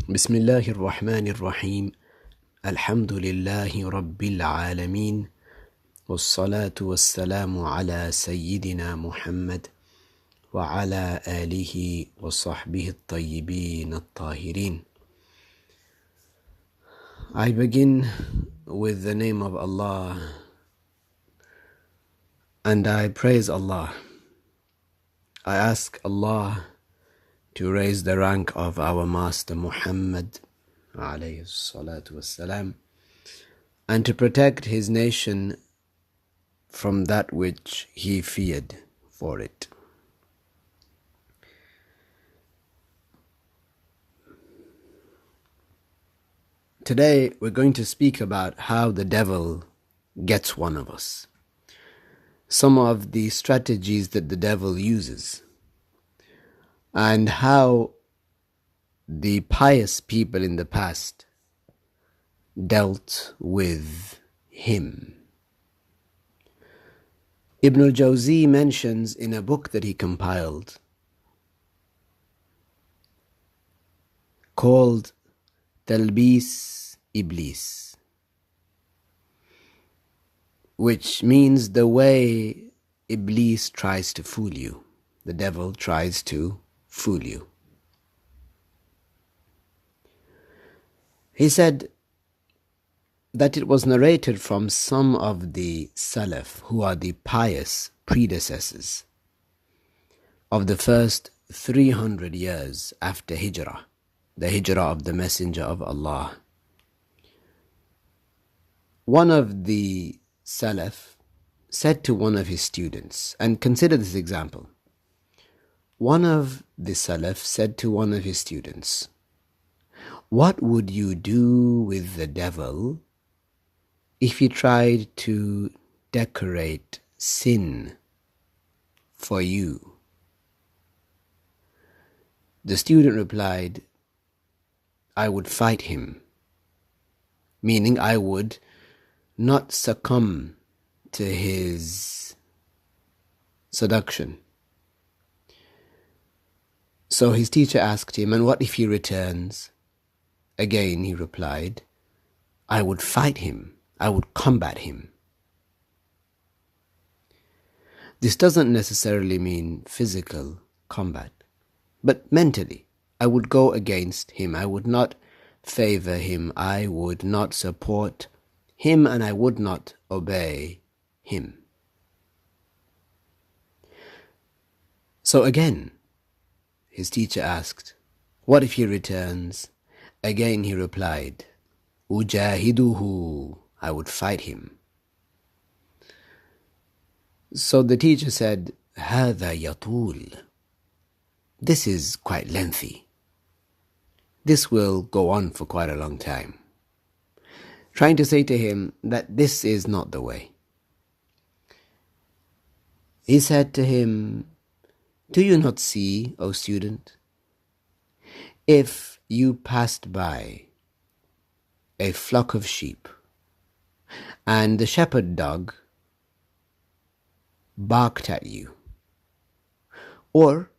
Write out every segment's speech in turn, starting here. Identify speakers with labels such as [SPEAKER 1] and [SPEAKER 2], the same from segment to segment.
[SPEAKER 1] بسم الله الرحمن الرحيم الحمد لله رب العالمين والصلاة والسلام على سيدنا محمد وعلى آله وصحبه الطيبين الطاهرين. I begin with the name of Allah and I praise Allah. I ask Allah to raise the rank of our Master Muhammad alayhi salatu wassalam, and to protect his nation from that which he feared for it. Today we're going to speak about how the devil gets one of us. Some of the strategies that the devil uses, and how the pious people in the past dealt with him. Ibn al-Jawzi mentions in a book that he compiled called Talbis Iblis, which means the way Iblis tries to fool you. The devil tries to fool you. He said that it was narrated from some of the Salaf, who are the pious predecessors of the first 300 years after Hijrah, the Hijrah of the Messenger of Allah. One of the Salaf said to one of his students, and consider this example. One of the Salaf said to one of his students, "What would you do with the devil if he tried to decorate sin for you?" The student replied, "I would fight him," meaning I would not succumb to his seduction. So his teacher asked him, "And what if he returns?" Again he replied, "I would fight him. I would combat him." This doesn't necessarily mean physical combat, but mentally. I would go against him. I would not favor him. I would not support him, and I would not obey him. So again, his teacher asked, "What if he returns?" Again he replied, "Ujahiduhu, I would fight him." So the teacher said, "Hadha yatul, this is quite lengthy. This will go on for quite a long time." Trying to say to him that this is not the way. He said to him, "Do you not see, O student, if you passed by a flock of sheep and the shepherd dog barked at you or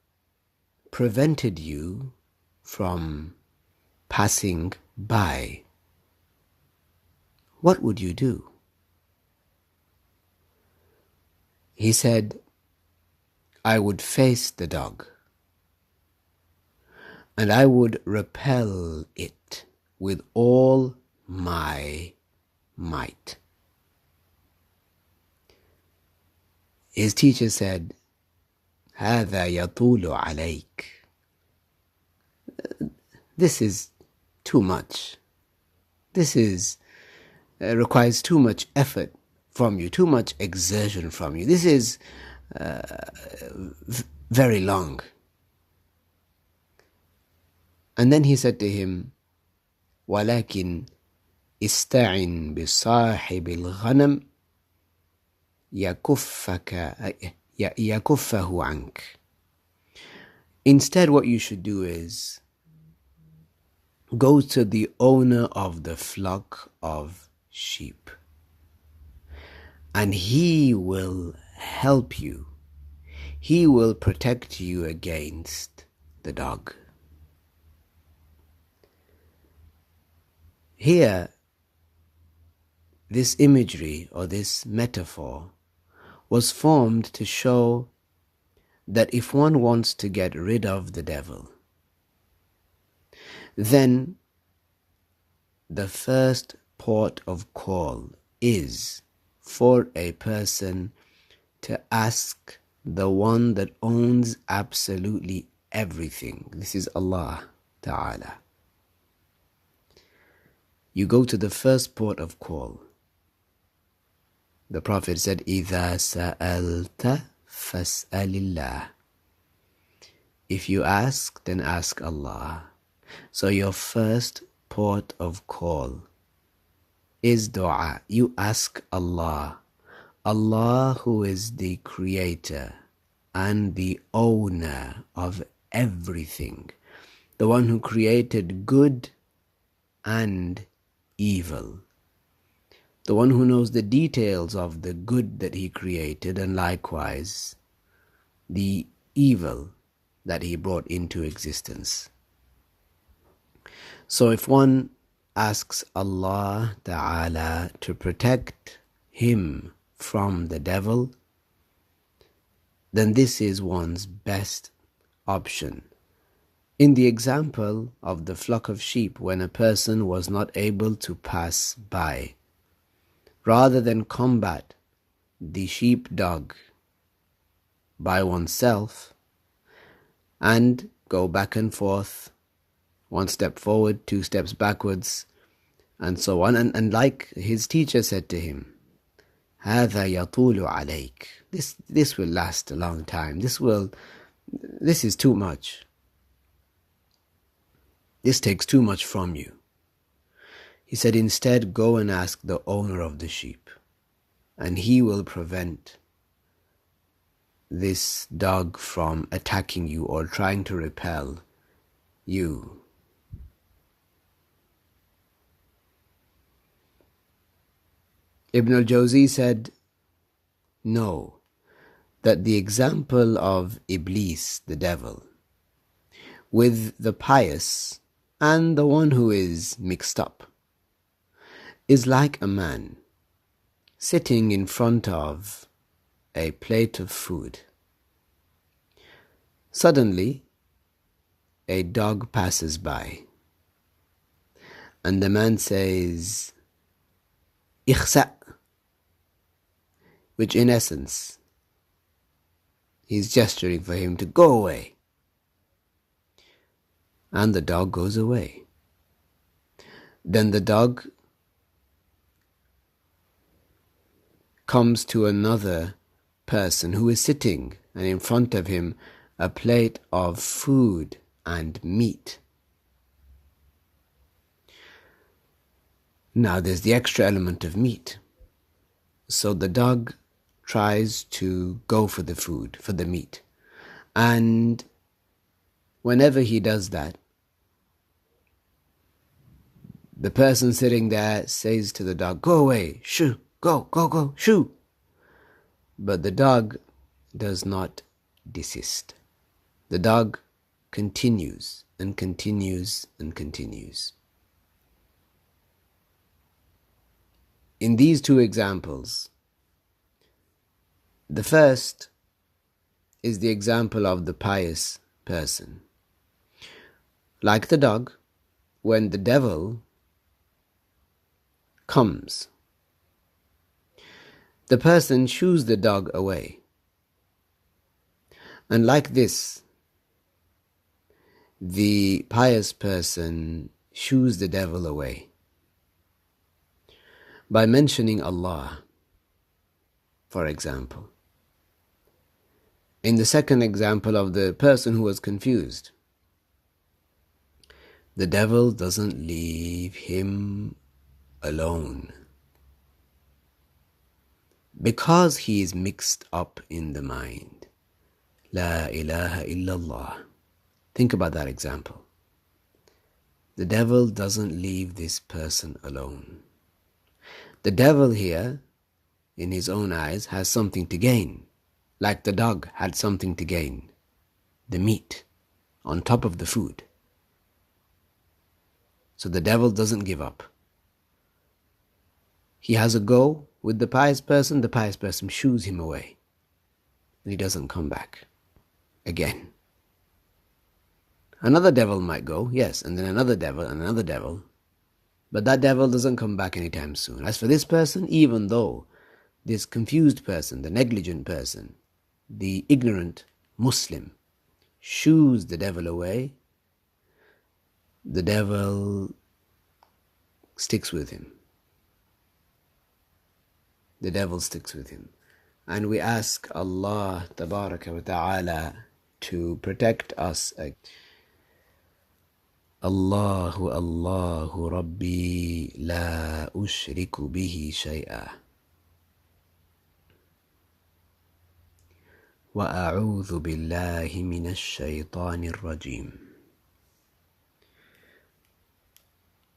[SPEAKER 1] prevented you from passing by, what would you do?" He said, "I would face the dog and I would repel it with all my might." His teacher said, "هذا يطول عليك. This is too much. This is requires too much effort from you, too much exertion from you. This is very long." And then he said to him, "ولكن استعن بصاحب الغنم يكفه عنك." Instead, what you should do is go to the owner of the flock of sheep, and he will help you. He will protect you against the dog. Here, this imagery or this metaphor was formed to show that if one wants to get rid of the devil, then the first port of call is for a person to ask the one that owns absolutely everything. This is Allah Ta'ala. You go to the first port of call. The Prophet said, إِذَا سَأَلْتَ فَاسْأَلِ اللَّهِ. If you ask, then ask Allah. So your first port of call is dua. You ask Allah. Allah, who is the creator and the owner of everything. The one who created good and evil. The one who knows the details of the good that He created and likewise the evil that He brought into existence. So if one asks Allah Ta'ala to protect him from the devil, then this is one's best option. In the example of the flock of sheep, when a person was not able to pass by, rather than combat the sheepdog by oneself and go back and forth, one step forward, two steps backwards, and so on. And like his teacher said to him, هَذَا يَطُولُ عَلَيْكَ. This will last a long time. This is too much. This takes too much from you. He said, instead, go and ask the owner of the sheep, and he will prevent this dog from attacking you or trying to repel you. Ibn al-Jawzi said, no, that the example of Iblis, the devil, with the pious and the one who is mixed up, is like a man sitting in front of a plate of food. Suddenly, a dog passes by, and the man says, "Ikhsa," which in essence, he's gesturing for him to go away. And the dog goes away. Then the dog comes to another person who is sitting, and in front of him a plate of food and meat. Now there's the extra element of meat. So the dog tries to go for the food, for the meat. And whenever he does that, the person sitting there says to the dog, "Go away, shoo, go, shoo." But the dog does not desist. The dog continues and continues and continues. In these two examples, the first is the example of the pious person. Like the dog, when the devil comes, the person shoos the dog away. And like this, the pious person shoos the devil away by mentioning Allah, for example. In the second example of the person who was confused, the devil doesn't leave him alone because he is mixed up in the mind. La ilaha illallah. Think about that example. The devil doesn't leave this person alone. The devil here, in his own eyes, has something to gain, like the dog had something to gain, the meat on top of the food. So the devil doesn't give up. He has a go with the pious person shoos him away, and he doesn't come back again. Another devil might go, yes, and then another devil and another devil, but that devil doesn't come back anytime soon. As for this person, even though this confused person, the negligent person, the ignorant Muslim, shoos the devil away, the devil sticks with him. The devil sticks with him. And we ask Allah Tabaraka wa Ta'ala to protect us. Allahu Allahu Rabbi la ushriku bihi shay'a wa a'udhu billahi minash shaytanir rajim.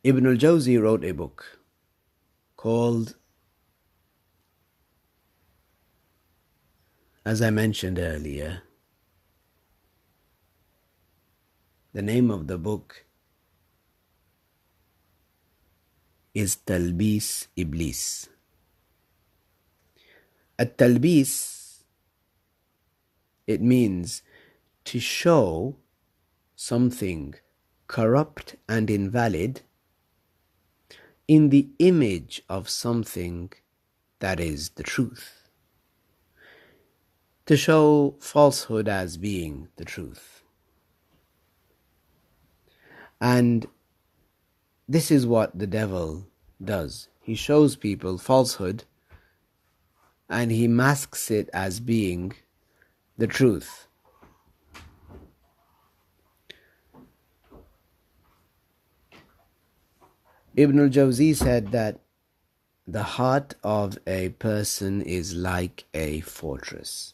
[SPEAKER 1] Ibn al-Jawzi wrote a book called, as I mentioned earlier, the name of the book is Talbis Iblis. At-Talbis, it means to show something corrupt and invalid in the image of something that is the truth. To show falsehood as being the truth. And this is what the devil does. He shows people falsehood and he masks it as being the truth. Ibn al-Jawzi said that the heart of a person is like a fortress.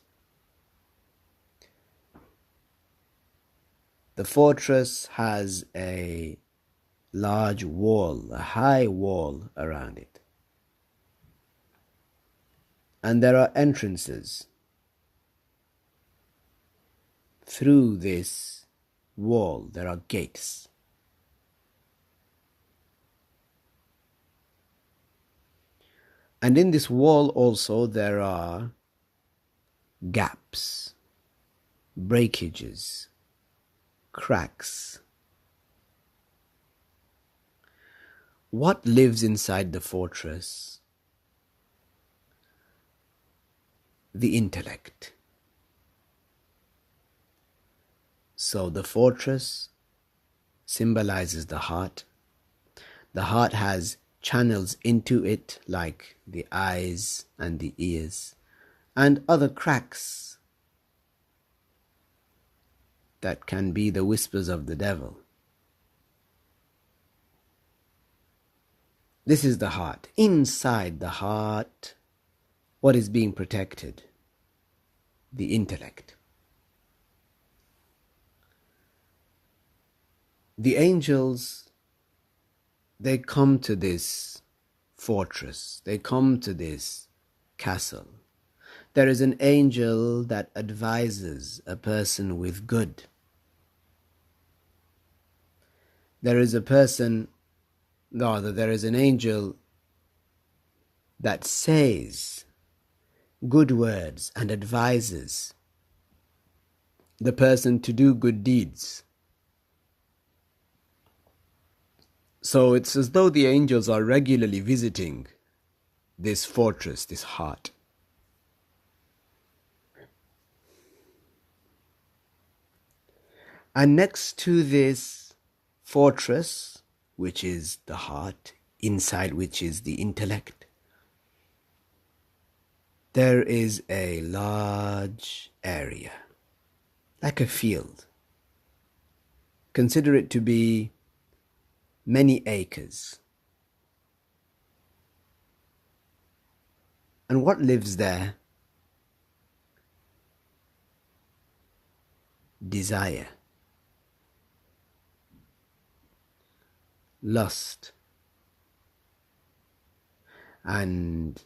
[SPEAKER 1] The fortress has a large wall, a high wall around it. And there are entrances through this wall. There are gates. And in this wall also there are gaps, breakages, cracks. What lives inside the fortress? The intellect. So the fortress symbolizes the heart. The heart has channels into it like the eyes and the ears and other cracks that can be the whispers of the devil. This is the heart. Inside the heart, what is being protected? The intellect. The angels, they come to this fortress. They come to this castle. There is an angel that advises a person with good. There is an angel that says good words and advises the person to do good deeds. So it's as though the angels are regularly visiting this fortress, this heart. And next to this fortress, which is the heart, inside which is the intellect, there is a large area, like a field. Consider it to be many acres. And what lives there? Desire, lust, and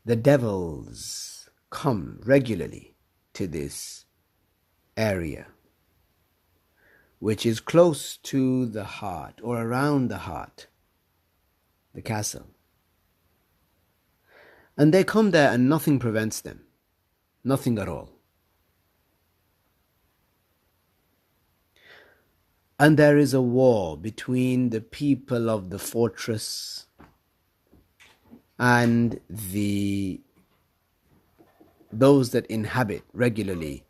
[SPEAKER 1] the devils come regularly to this area which is close to the heart or around the heart, the castle. And they come there and nothing prevents them. Nothing at all. And there is a war between the people of the fortress and those that inhabit regularly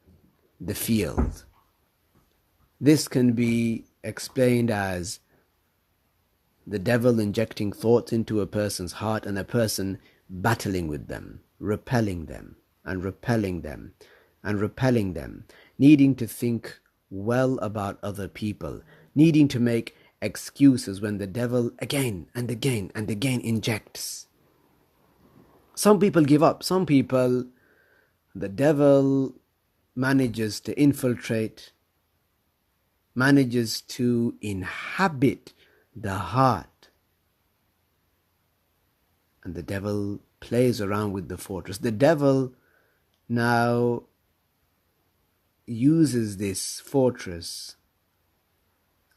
[SPEAKER 1] the field. This can be explained as the devil injecting thoughts into a person's heart and a person battling with them, repelling them and repelling them and repelling them, needing to think well about other people, needing to make excuses when the devil again and again and again injects. Some people give up. Some people, the devil manages to infiltrate, manages to inhabit the heart. And the devil plays around with the fortress. The devil now uses this fortress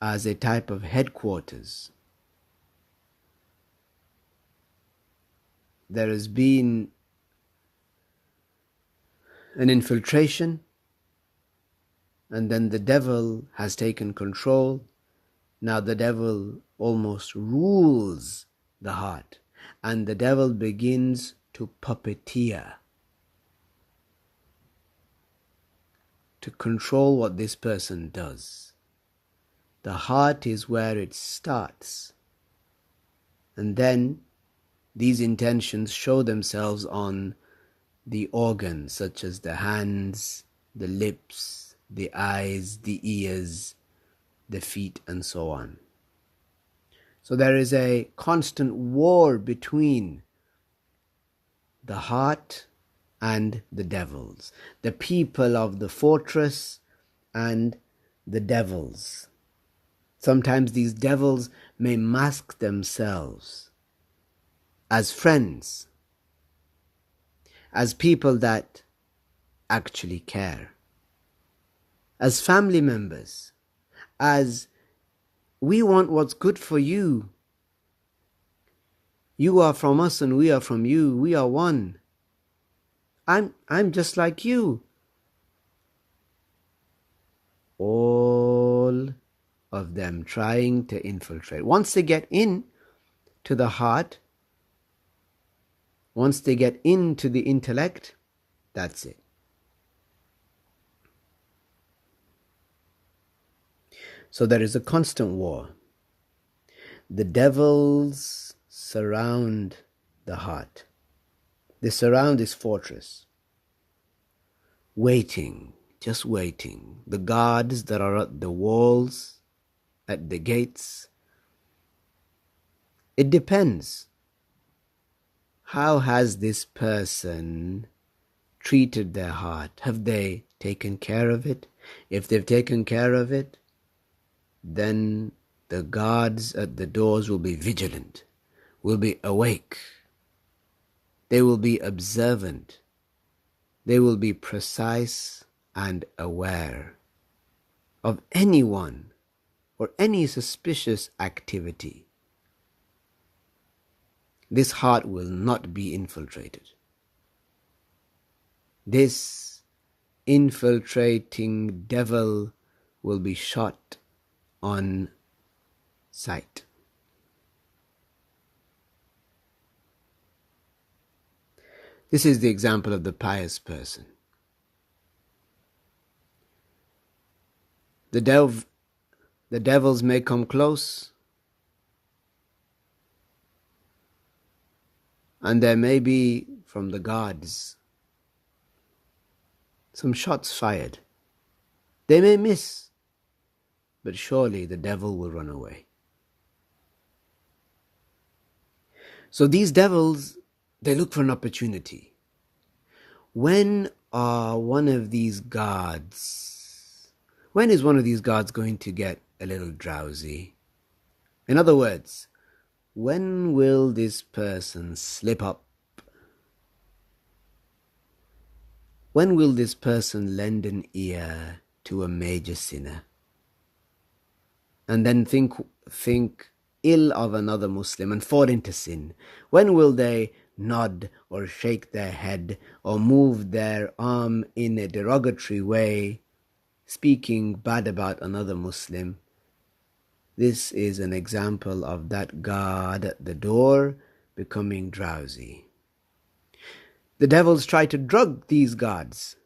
[SPEAKER 1] as a type of headquarters. There has been an infiltration, and then the devil has taken control. Now the devil almost rules the heart, and the devil begins to puppeteer, to control what this person does. The heart is where it starts, and then these intentions show themselves on the organs such as the hands, the lips, the eyes, the ears, the feet, and so on. So there is a constant war between the heart and the devils, the people of the fortress and the devils. Sometimes these devils may mask themselves as friends, as people that actually care, as family members, as we want what's good for you. You are from us and we are from you. We are one. I'm just like you. All of them trying to infiltrate. Once they get in to the heart, once they get into the intellect, that's it. So there is a constant war. The devils surround the heart. They surround this fortress, waiting, just waiting. The guards that are at the walls, at the gates. It depends. How has this person treated their heart? Have they taken care of it? If they've taken care of it, then the guards at the doors will be vigilant, will be awake. They will be observant. They will be precise and aware of anyone or any suspicious activity. This heart will not be infiltrated. This infiltrating devil will be shot on sight. This is the example of the pious person. The devils may come close, and there may be from the guards some shots fired. They may miss, but surely the devil will run away. So these devils, they look for an opportunity. When is one of these guards going to get a little drowsy? In other words, when will this person slip up? When will this person lend an ear to a major sinner? and then think ill of another Muslim and fall into sin? When will they nod or shake their head or move their arm in a derogatory way, speaking bad about another Muslim? This is an example of that guard at the door becoming drowsy. The devils try to drug these guards,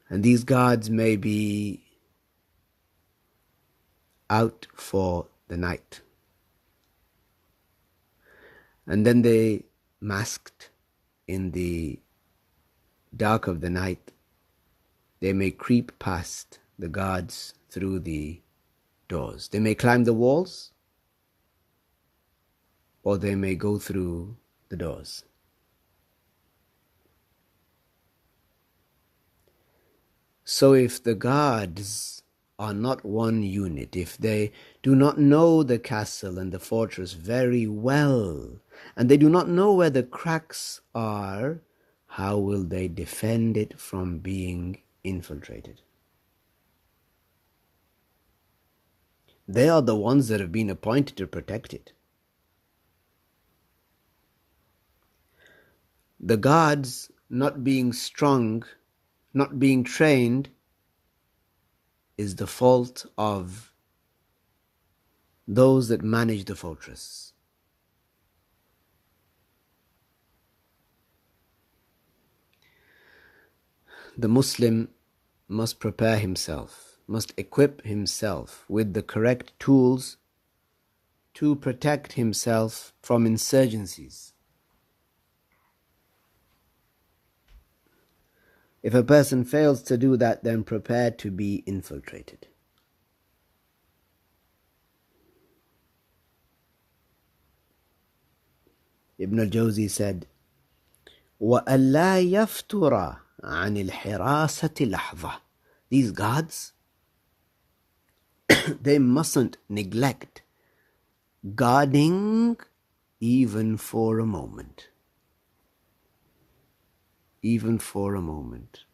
[SPEAKER 1] and these guards may be out for the night. And then they, masked in the dark of the night, they may creep past the guards through the doors. They may climb the walls, or they may go through the doors. So if the guards are not one unit, if they do not know the castle and the fortress very well, and they do not know where the cracks are, how will they defend it from being infiltrated? They are the ones that have been appointed to protect it. The guards not being strong, not being trained, is the fault of those that manage the fortress. The Muslim must prepare himself, must equip himself with the correct tools to protect himself from insurgencies. If a person fails to do that, then prepare to be infiltrated. Ibn al-Jawzi said, وَأَلَّا يَفْتُرَ عَنِ الْحِرَاسَةِ لَحْظَةً. These guards, they mustn't neglect guarding even for a moment. Even for a moment.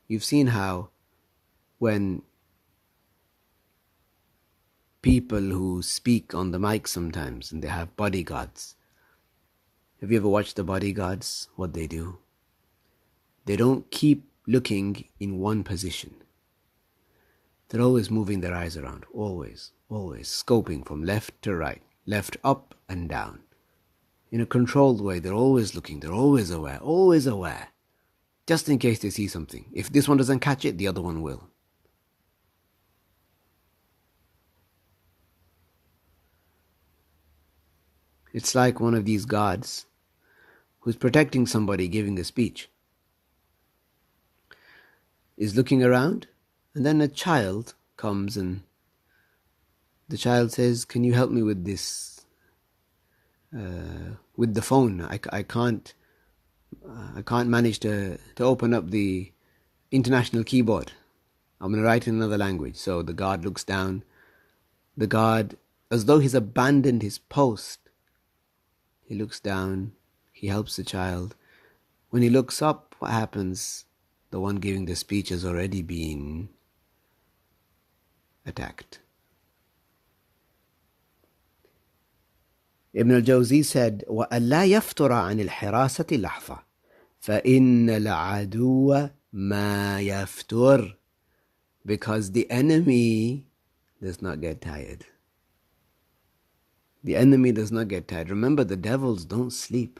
[SPEAKER 1] You've seen how when people who speak on the mic sometimes and they have bodyguards, have you ever watched the bodyguards, what they do? They don't keep looking in one position. They're always moving their eyes around, always, scoping from left to right, left up and down. In a controlled way, they're always looking, they're always aware, just in case they see something. If this one doesn't catch it, the other one will. It's like one of these guards who's protecting somebody giving a speech is looking around, and then a child comes and the child says, "Can you help me with this? With the phone. I can't manage to open up the international keyboard. I'm going to write in another language." So the guard looks down. The guard, as though he's abandoned his post, he looks down, he helps the child. When he looks up, what happens? The one giving the speech has already been attacked. Ibn al-Jawzi said, وَأَلَّا يَفْتُرَ عَنِ الْحِرَاسَةِ لَحْظَةً فَإِنَّ الْعَدُوَّ مَا يَفْتُرُ. Because the enemy does not get tired. The enemy does not get tired. Remember, the devils don't sleep.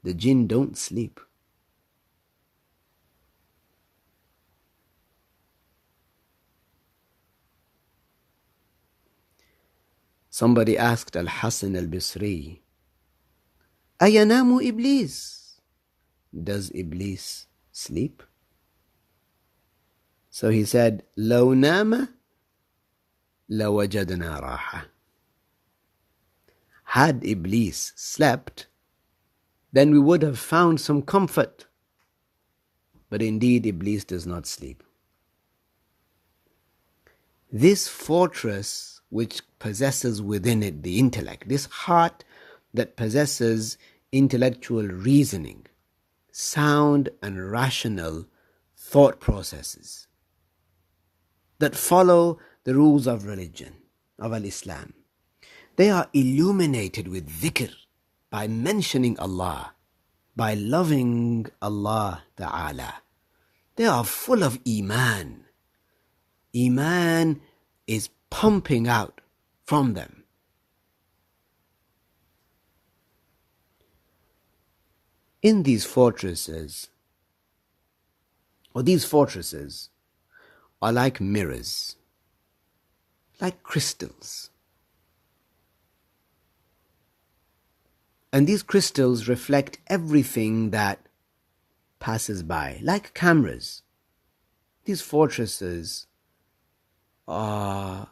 [SPEAKER 1] The jinn don't sleep. Somebody asked Al-Hasan al-Bisri, أَيَنَامُ Iblis? Does Iblis sleep? So he said, لَوْ نَامَ لَوَجَدْنَا رَاحَةً. Had Iblis slept, then we would have found some comfort. But indeed, Iblis does not sleep. This fortress which possesses within it the intellect, this heart that possesses intellectual reasoning, sound and rational thought processes, that follow the rules of religion, of al-Islam. They are illuminated with dhikr, by mentioning Allah, by loving Allah Ta'ala. They are full of Iman. Iman is pumping out from them. In these fortresses, these fortresses are like mirrors, like crystals. And these crystals reflect everything that passes by, like cameras. These fortresses have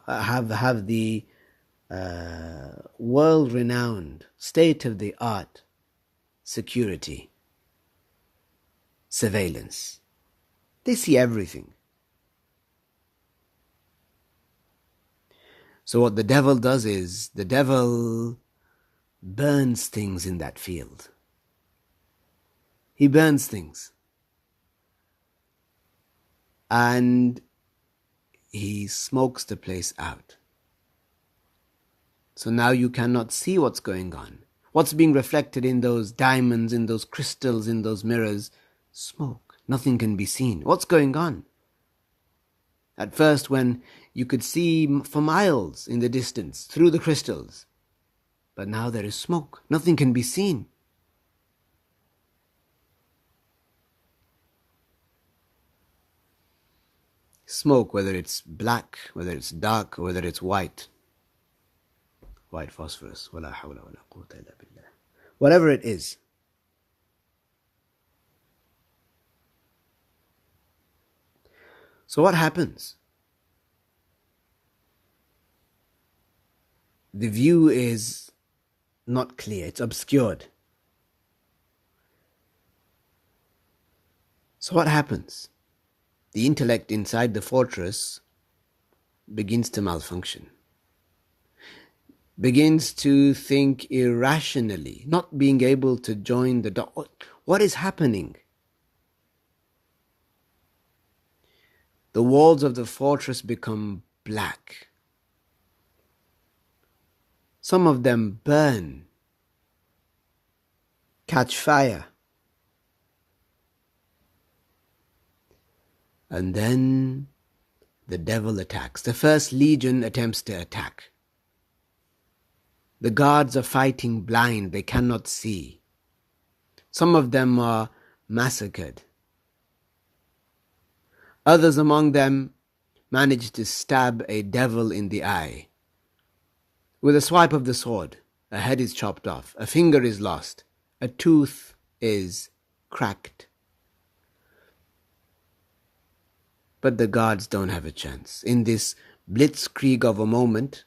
[SPEAKER 1] the world-renowned, state-of-the-art security, surveillance. They see everything. So what the devil does is, the devil burns things in that field. He burns things. And he smokes the place out. So now you cannot see what's going on. What's being reflected in those diamonds, in those crystals, in those mirrors? Smoke. Nothing can be seen. What's going on? At first, when you could see for miles in the distance through the crystals, but now there is smoke. Nothing can be seen. Smoke, whether it's black, whether it's dark, or whether it's white. White phosphorus. Wala hawla wala quwwata illa billah. Whatever it is. So what happens? The view is not clear. It's obscured. So what happens? The intellect inside the fortress begins to malfunction, begins to think irrationally, not being able to join the dot. What is happening? The walls of the fortress become black. Some of them burn, catch fire. And then the devil attacks. The first legion attempts to attack. The guards are fighting blind. They cannot see. Some of them are massacred. Others among them manage to stab a devil in the eye. With a swipe of the sword, a head is chopped off, a finger is lost, a tooth is cracked. But the guards don't have a chance. In this blitzkrieg of a moment,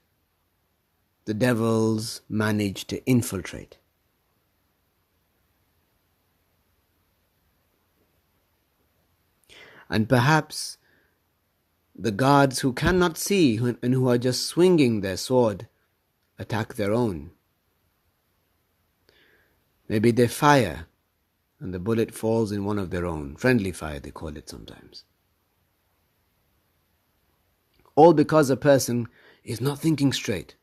[SPEAKER 1] the devils manage to infiltrate. And perhaps the guards who cannot see and who are just swinging their sword attack their own. Maybe they fire and the bullet falls in one of their own. Friendly fire, they call it sometimes. All because a person is not thinking straight.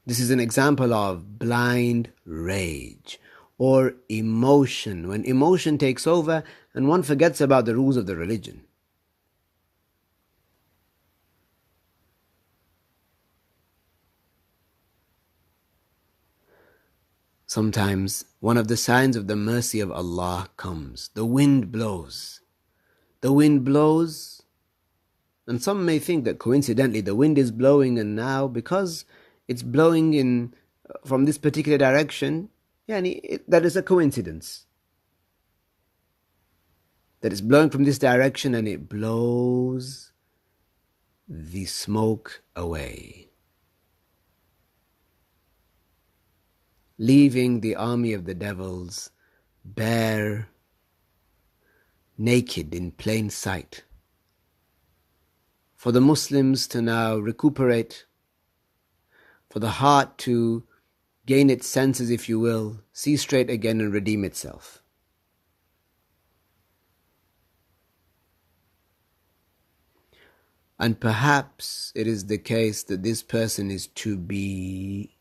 [SPEAKER 1] This is an example of blind rage or emotion, when emotion takes over and one forgets about the rules of the religion. Sometimes one of the signs of the mercy of Allah comes. The wind blows. The wind blows, and some may think that coincidentally the wind is blowing, and now because it's blowing from this particular direction, that is a coincidence. That it's blowing from this direction and it blows the smoke away, leaving the army of the devils bare, naked in plain sight. For the Muslims to now recuperate, for the heart to gain its senses, if you will, see straight again and redeem itself. And perhaps it is the case that this person is to be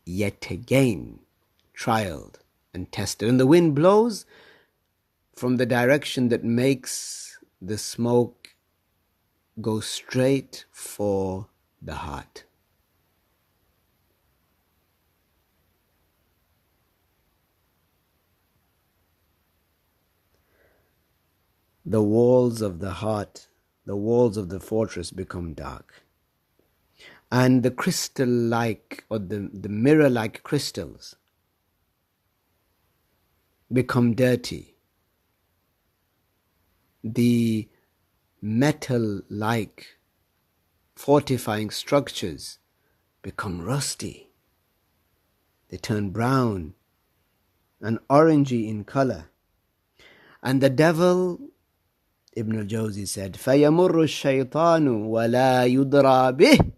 [SPEAKER 1] yet again trialed and tested. And the wind blows from the direction that makes the smoke go straight for the heart. The walls of the heart, the walls of the fortress become dark. And the crystal-like, or the mirror-like crystals become dirty. The metal-like fortifying structures become rusty. They turn brown and orangey in color. And the devil, Ibn al-Jawzi said, فَيَمُرُّ الشَّيْطَانُ وَلَا يُدْرَى بِهِ.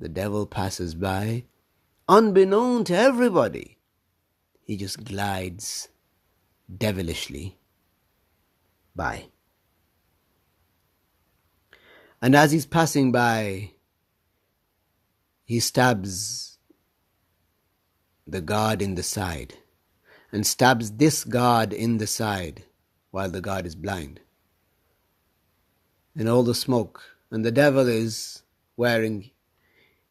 [SPEAKER 1] The devil passes by, unbeknown to everybody. He just glides devilishly by. And as he's passing by, he stabs the guard in the side, and stabs this guard in the side while the guard is blind. And all the smoke, and the devil is wearing,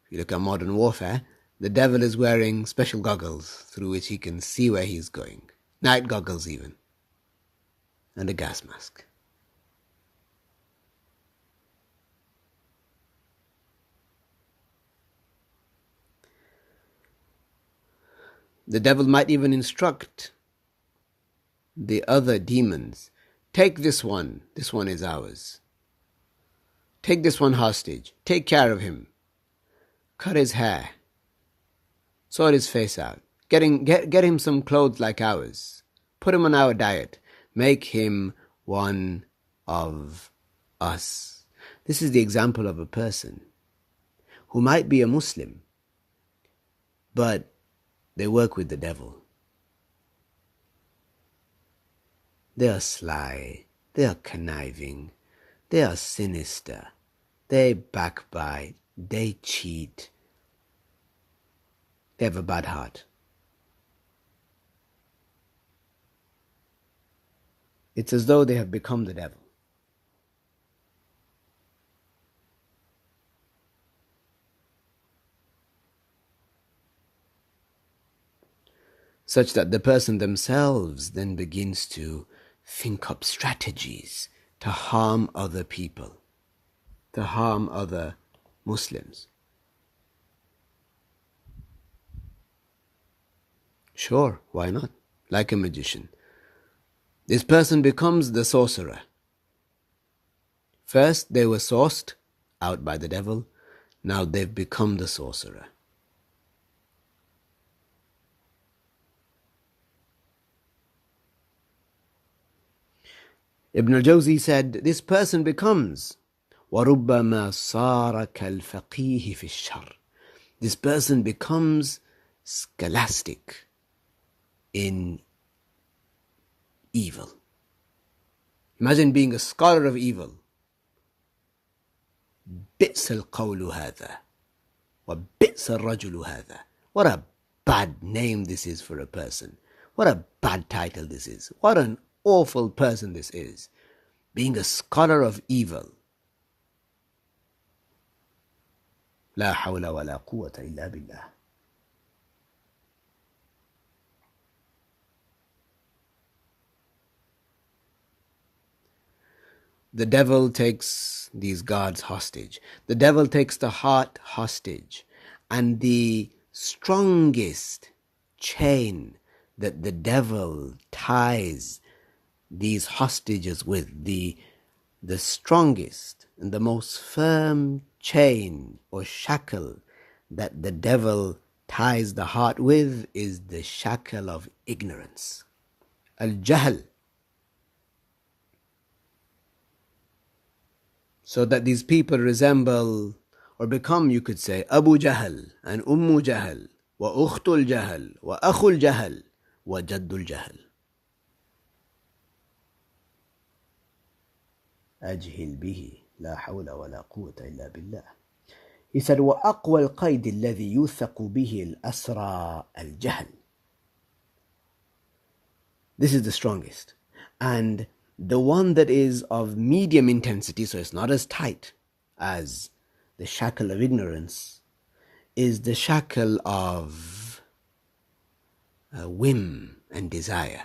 [SPEAKER 1] if you look at modern warfare, the devil is wearing special goggles through which he can see where he's going. Night goggles even. And a gas mask. The devil might even instruct the other demons, take this one is ours. Take this one hostage, take care of him. Cut his hair, sort his face out, get him some clothes like ours, put him on our diet, make him one of us. This is the example of a person who might be a Muslim, but they work with the devil. They are sly, they are conniving, they are sinister, they backbite, they cheat, they have a bad heart. It's as though they have become the devil. Such that the person themselves then begins to think up strategies to harm other people, to harm other Muslims. Sure, why not? Like a magician. This person becomes the sorcerer. First they were sourced out by the devil, now they've become the sorcerer. Ibn al-Jawzi said, this person becomes وَرُبَّمَا صَارَ كَالْفَقِيهِ فِي الشَّرِّ. This person becomes scholastic in evil. Imagine being a scholar of evil. بئس القول هذا وبئس الرجل هذا. What a bad name this is for a person. What a bad title this is. What an awful person this is. Being a scholar of evil. لا حول ولا قوة إلا بالله. The devil takes these guards hostage. The devil takes the heart hostage. And the strongest chain that the devil ties these hostages with, the strongest and the most firm chain or shackle that the devil ties the heart with is the shackle of ignorance. Al-Jahl. So that these people resemble or become, you could say, Abu Jahl and Ummu Jahl wa Ukhtul Jahl wa Akhul Jahl wa Jaddul Jahl. أجهل به لا حول ولا قوة إلا بالله. He said, وَأَقْوَى الْقَيْدِ الَّذِي يُوثَقُ بِهِ الْأَسْرَى الْجَهْلِ. This is the strongest. And the one that is of medium intensity, so it's not as tight as the shackle of ignorance, is the shackle of whim and desire.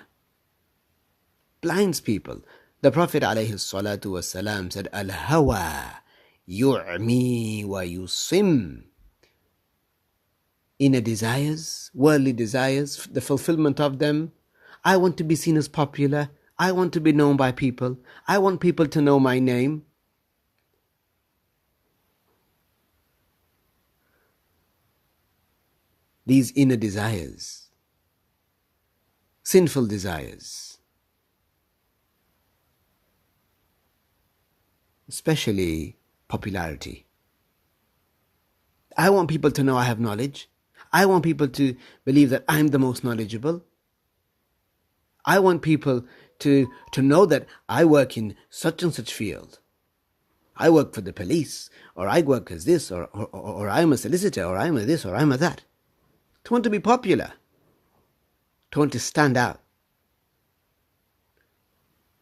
[SPEAKER 1] Blinds people. The Prophet ﷺ said, Al-hawa yu'mi wa yusim. Inner desires, worldly desires, the fulfillment of them. I want to be seen as popular. I want to be known by people. I want people to know my name. These inner desires, sinful desires, especially popularity. I want people to know I have knowledge. I want people to believe that I'm the most knowledgeable. I want people to know that I work in such and such field. I work for the police, or I work as this, or I'm a solicitor, or I'm a this, or I'm a that. To want to be popular, to want to stand out.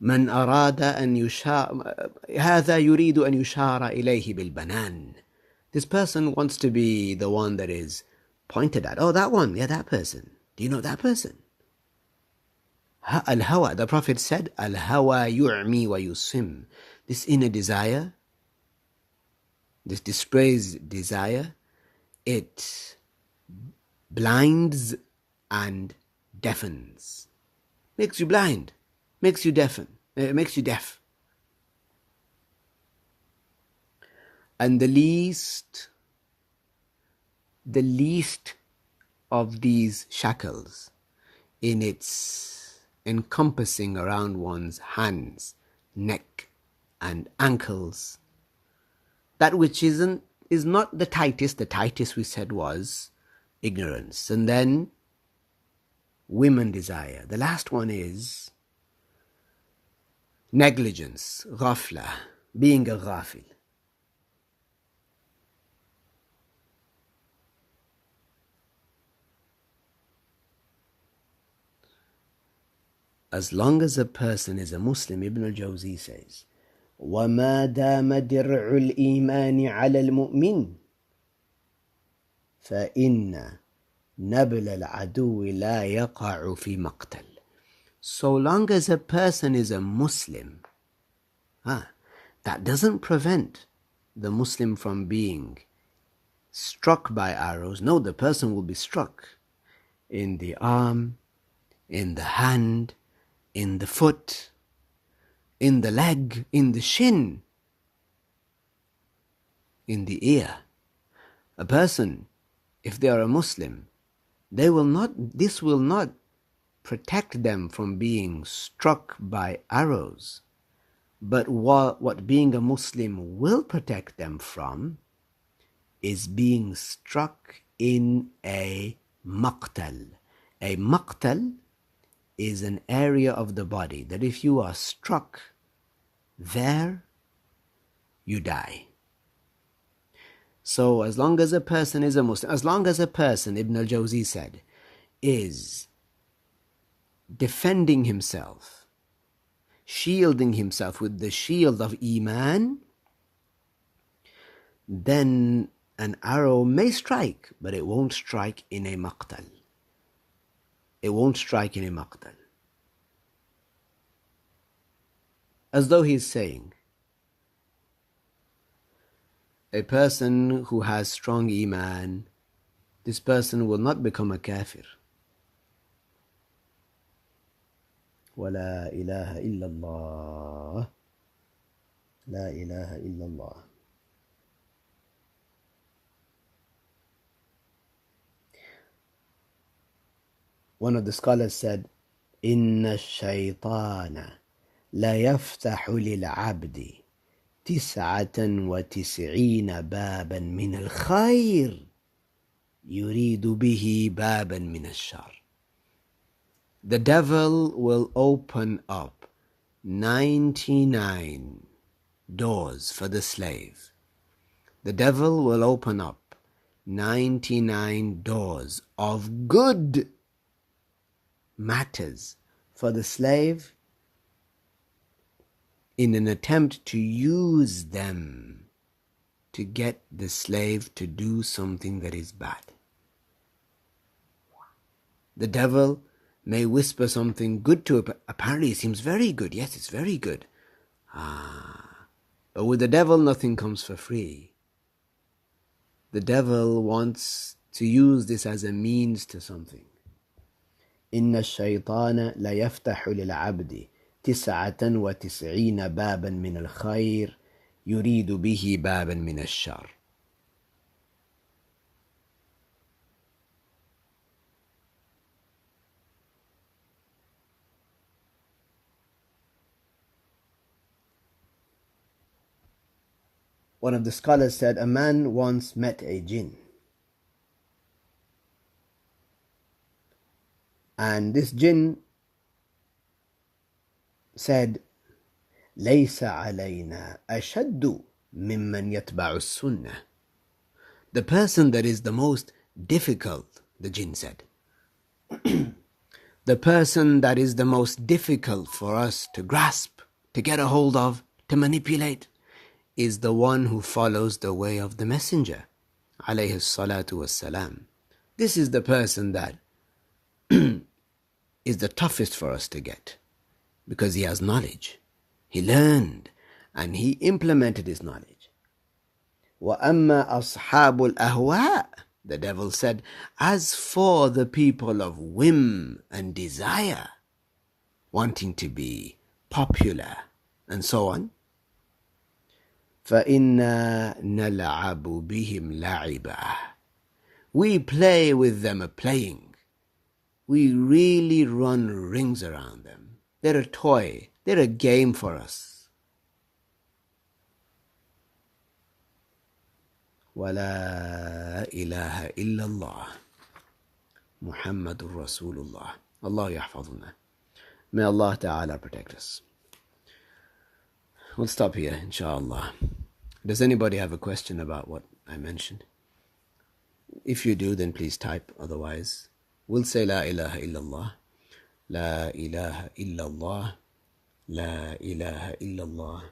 [SPEAKER 1] من أراد أن يشار هذا يريد أن يشار إليه بالبنان. This person wants to be the one that is pointed at. Oh, that one, yeah, that person. Do you know that person? Al-hawa, the Prophet said, Al-hawa yu'mi wa yusim. This inner desire, this dispraised desire, it blinds and deafens. Makes you blind, makes you deafen, makes you deaf. And the least of these shackles in its encompassing around one's hands, neck, and ankles, that which is not the tightest we said was ignorance, and then women desire. The last one is negligence, ghafla, being a ghafil. As long as a person is a Muslim, Ibn al-Jawzi says, وَمَا دَامَ دِرْعُ الْإِيمَانِ عَلَى الْمُؤْمِنِ فَإِنَّ نَبْلَ الْعَدُوِّ لَا يَقَعُ فِي مَقْتَلٍ. So long as a person is a Muslim, that doesn't prevent the Muslim from being struck by arrows. No, the person will be struck in the arm, in the hand, in the foot, in the leg, in the shin, in the ear. A person, if they are a Muslim, this will not protect them from being struck by arrows. But what being a Muslim will protect them from is being struck in a maqtal. A maqtal is an area of the body that if you are struck there, you die. So as long as a person is a Muslim, as long as a person, Ibn al-Jawzi said, is defending himself, shielding himself with the shield of Iman, then an arrow may strike, but it won't strike in a maqtal. It won't strike in a maqtal. As though he's saying, a person who has strong Iman, this person will not become a kafir. وَلَا إِلَهَ إِلَّا اللَّهِ لَا إِلَهَ إِلَّا اللَّهِ. One of the scholars said, إِنَّ الشَّيْطَانَ لَيَفْتَحُ لِلْعَبْدِ 99 بابا من الخير يريد به بابا من الشر. The devil will open up 99 doors for the slave. The devil will open up 99 doors of good matters for the slave in an attempt to use them to get the slave to do something that is bad. The devil may whisper something good to it. Apparently it seems very good. Yes, it's very good. But with the devil, nothing comes for free. The devil wants to use this as a means to something. إن الشيطان لا يفتح للعبد 99 بابا من الخير يريد به بابا من الشر. One of the scholars said, a man once met a jinn. And this jinn said, ليس علينا أشد ممن يتبع السنة. The person that is the most difficult, the jinn said, the person that is the most difficult for us to grasp, to get a hold of, to manipulate, is the one who follows the way of the messenger, alayhi salatu wassalam. This is the person that is the toughest for us to get, because he has knowledge. He learned and he implemented his knowledge. وَأَمَّا أَصْحَابُ الْأَهْوَاءِ, the devil said, as for the people of whim and desire, wanting to be popular and so on, فَإِنَّا نَلْعَبُ بِهِمْ لَعِبًا. We play with them a playing. We really run rings around them. They're a toy. They're a game for us. وَلَا إِلَهَ إِلَّا اللَّهِ مُحَمَّدٌ رَسُولُ اللَّهِ. Allah يحفظنا. May Allah Ta'ala protect us. We'll stop here, inshallah. Does anybody have a question about what I mentioned? If you do, then please type. Otherwise, we'll say La ilaha illallah, La ilaha illallah, La ilaha illallah,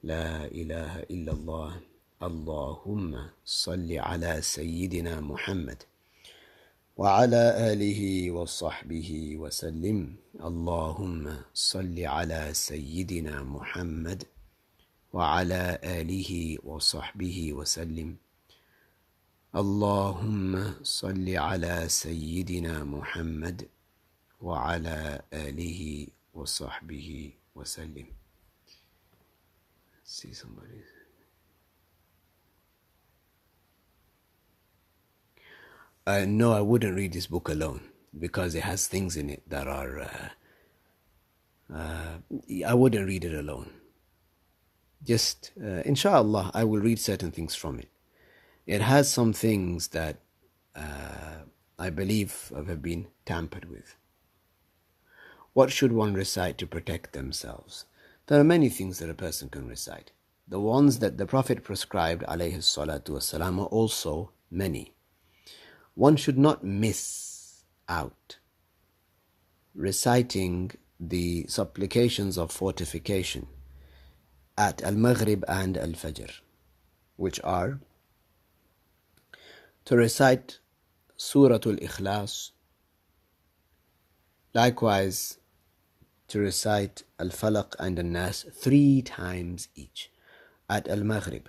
[SPEAKER 1] La ilaha illallah, Allahumma salli ala Sayyidina Muhammad wa ala alihi wa sahbihi wa sallim. Allahumma salli ala Sayyidina Muhammad wa ala alihi wa sahbihi wa sallim. Allahumma salli ala Sayyidina Muhammad wa ala alihi wa sahbihi wa sallim. See somebody. No, I wouldn't read this book alone, because it has things in it that are I wouldn't read it alone. Just inshallah, I will read certain things from it. It has some things that I believe have been tampered with. What should one recite to protect themselves? There are many things that a person can recite. The ones that the Prophet prescribed, alayhi salatu wassalam, are also many. One should not miss out reciting the supplications of fortification at Al-Maghrib and Al-Fajr, which are to recite Suratul Ikhlas, likewise to recite Al-Falaq and Al-Nas 3 times each at Al-Maghrib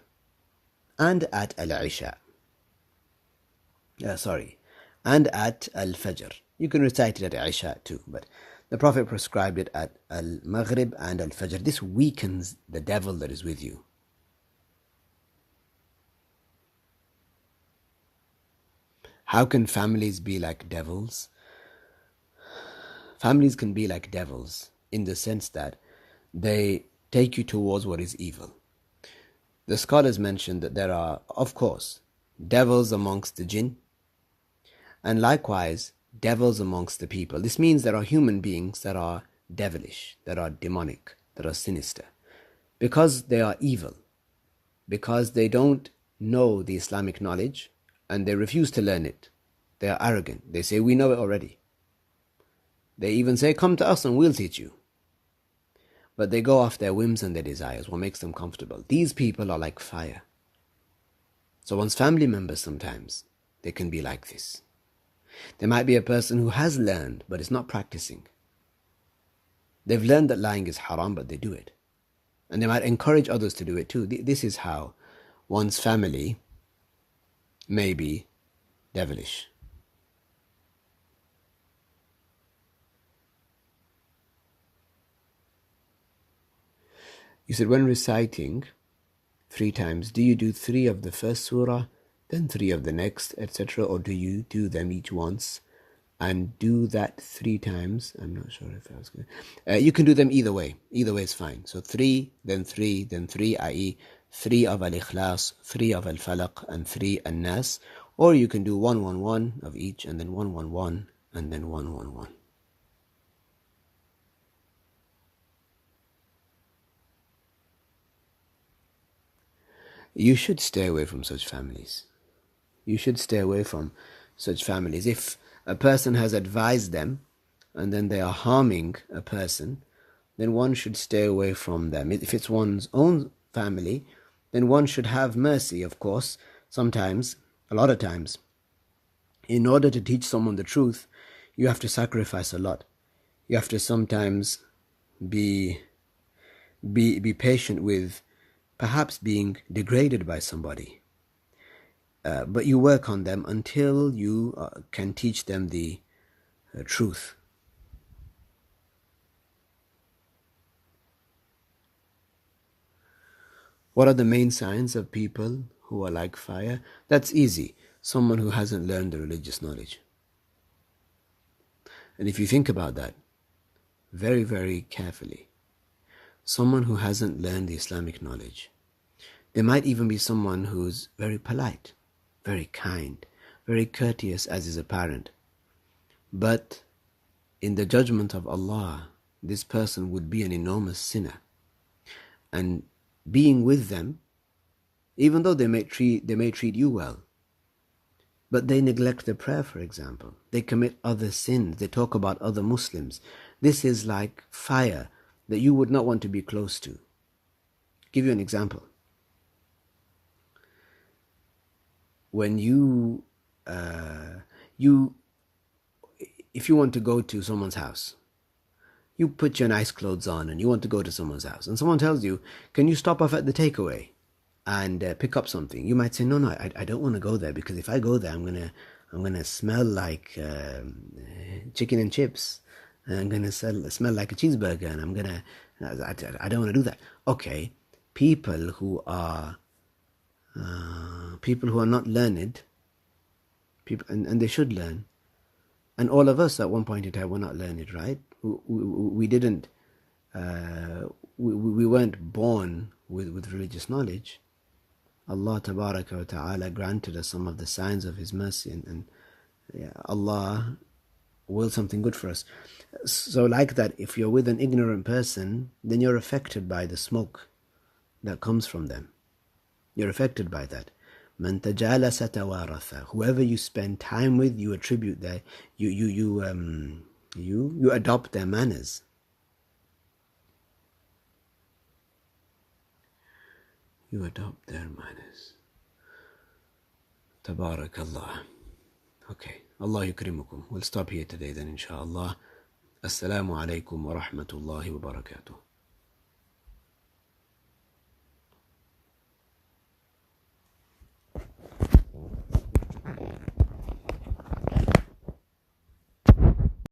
[SPEAKER 1] and at Al-Isha. And at Al-Fajr. You can recite it at Isha too, but the Prophet prescribed it at Al-Maghrib and Al-Fajr. This weakens the devil that is with you. How can families be like devils? Families can be like devils in the sense that they take you towards what is evil. The scholars mentioned that there are, of course, devils amongst the jinn, and likewise devils amongst the people. This means there are human beings that are devilish, that are demonic, that are sinister. because they are evil, because they don't know the Islamic knowledge and they refuse to learn it. They are arrogant. They say, we know it already. They even say, come to us and we'll teach you. But they go off their whims and their desires, what makes them comfortable. These people are like fire. So one's family members sometimes, they can be like this. There might be a person who has learned but is not practicing. They've learned that lying is haram, but they do it. And they might encourage others to do it too. This is how one's family may be devilish. You said, when reciting 3 times, do you do 3 of the first surah, then 3 of the next, etc., or do you do them each once and do that 3 times? I'm not sure if that was good. You can do them either way. Either way is fine. So 3, then 3, then 3, i.e. 3 of Al-Ikhlas, 3 of Al-Falaq, and 3 An-Nas. Or you can do 1, 1, 1 of each, and then 1, 1, 1, and then 1, 1, 1. You should stay away from such families. You should stay away from such families. If a person has advised them and then they are harming a person, then one should stay away from them. If it's one's own family, then one should have mercy, of course. Sometimes, a lot of times, in order to teach someone the truth, you have to sacrifice a lot. You have to sometimes be patient with perhaps being degraded by somebody. But you work on them until you can teach them the truth. What are the main signs of people who are like fire? That's easy. Someone who hasn't learned the religious knowledge. And if you think about that very, very carefully, someone who hasn't learned the Islamic knowledge, there might even be someone who's very polite, very kind, very courteous, as is apparent. But in the judgment of Allah, this person would be an enormous sinner. And being with them, even though they may treat you well, but they neglect the prayer, for example. They commit other sins. They talk about other Muslims. This is like fire that you would not want to be close to. I'll give you an example. When if you want to go to someone's house, you put your nice clothes on and you want to go to someone's house, and someone tells you, can you stop off at the takeaway and pick up something? You might say, no, I don't want to go there, because if I go there, I'm gonna smell like chicken and chips, and I'm gonna smell like a cheeseburger, and I don't want to do that. Okay, people who are not learned, and they should learn, and all of us at one point in time were not learned, right? We didn't, we weren't born with religious knowledge. Allah Tabaraka wa Ta'ala granted us some of the signs of His mercy, and Allah willed something good for us. So like that, if you're with an ignorant person, then you're affected by the smoke that comes from them. You're affected by that. Man tajalasa tawaratha. Whoever you spend time with, you attribute their, you adopt their manners. You adopt their manners. Tabarakallah. Okay. Allah yukrimukum. We'll stop here today then, inshallah. Assalamu alaikum wa rahmatullahi wa barakatuh.